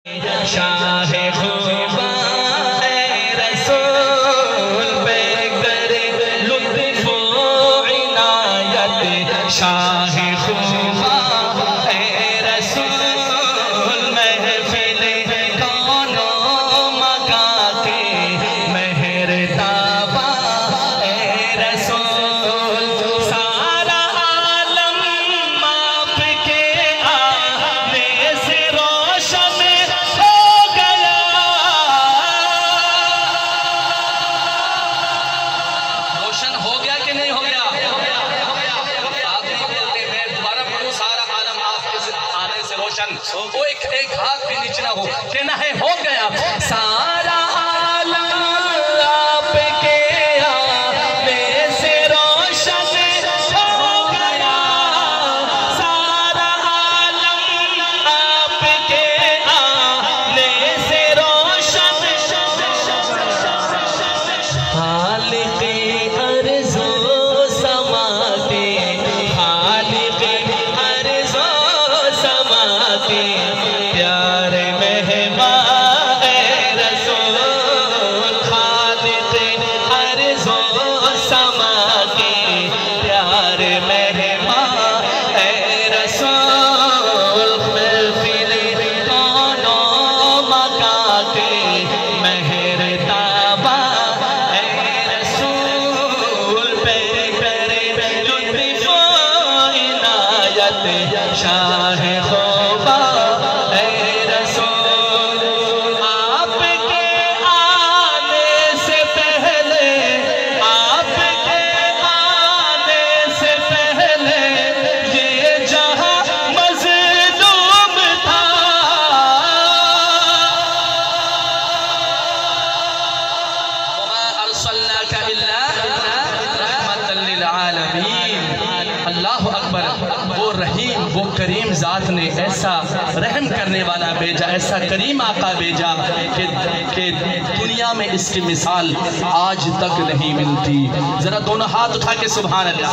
शाह खुबा रसूल पे करे लुत्फ़ इनायत शाह खुबा रसूल महफिल कौनो मका के मेहर ताबा रसूल सारा आलम आपके आने से रोशन हो गया। रोशन हो गया कि नहीं हो गया? आप नहीं बोलते, मैं दोबारा पढ़ूं, सारा आलम आपके आने से रोशन, वो एक हाथ भी नीचे ना हो, कहना है हो गया। सारा आलम आपके आने से रोशन हो गया। सारा आलम आपके आने से रोशन। खालिक़े अर्ज़ो समा के, खालिक़े अर्ज़ो समा के प्यारे मेहमान रसूल। खालिक़े अर्ज़ो समा के प्यारे मेहमान रसूल। महफिल कौनो मका के मेहर ताबा रसूल पे करे लुत्फ़ इनायत शाह खुबा रसूल। आपके आने से पहले, आपके आने से पहले ये जहां मज़लूम था। वमा अरसलनाका इल्ला रहमतल लिल आलमीन। अल्लाह अकबर। वो रहीम, वो करीम ज़ात ने ऐसा रहम करने वाला भेजा, ऐसा करीम आका भेजा कि दुनिया में इसकी मिसाल आज तक नहीं मिलती। जरा दोनों हाथ उठा के सुभान अल्लाह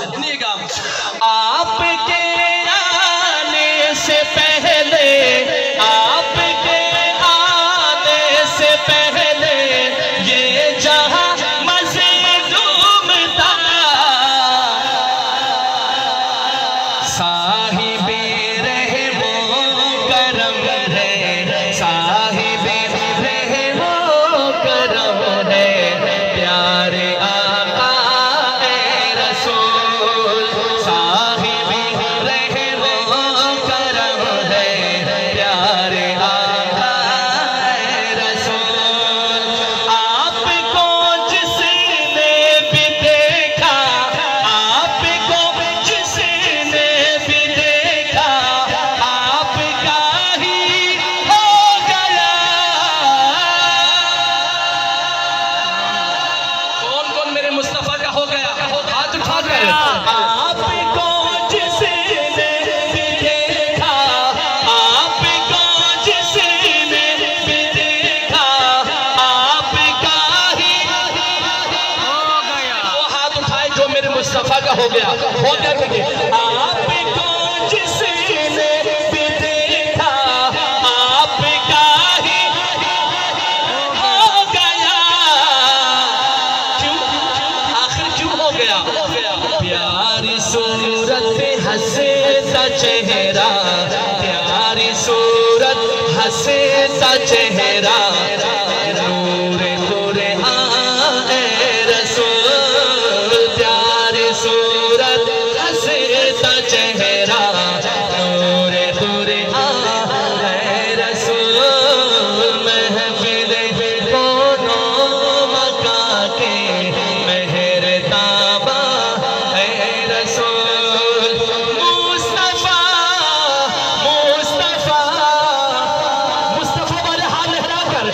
सुनिएगा। आपके आने से पहले, आपके आने से पहले ये जहां मज़लूम था। साहिबे रहमो करम है, साहिबे रहमो करम है प्यारे आका रसूल। साहिबे रहमो करम है प्यारे आका रसूल। आपको जिसने भी देखा, आपको जिसने भी देखा, आपका ही हो गया। कौन कौन मेरे मुस्तफा का हो गया? हाथ उठाकर। आपको जिसने भी देखा, आपको जिसने भी देखा, आपका ही हो गया। वो हाथ उठाए जो मेरे मुस्तफा का हो गया। हो गया कि आपको जिसने भी देखा, आपका ही हो गया। क्यों? आखिर क्यों हो गया? प्यारी सूरत हंसता चेहरा, प्यारी सूरत हंसता चेहरा, नूर कुरआन रसूल। प्यारी सूरत हंसता चेहरा, नूर कुरआन रसूल। महफिल कौनो मका के मेहर ताबा रसूल। मुस्तफा, मुस्तफा, मुस्तफा वाले हाथ लहरा कर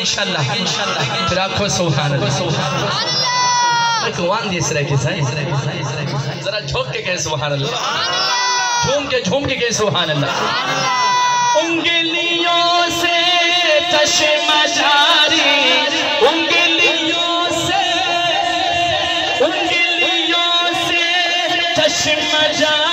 इंशाल्लाह फिर आखो सुभान अल्लाह। कौन दिस रहे के साईं जरा झोंक के कहे सुभान अल्लाह, झूम के कहे सुभान अल्लाह। उंगलियों से चश्मा जारी, उंगलियों से चश्मा जारी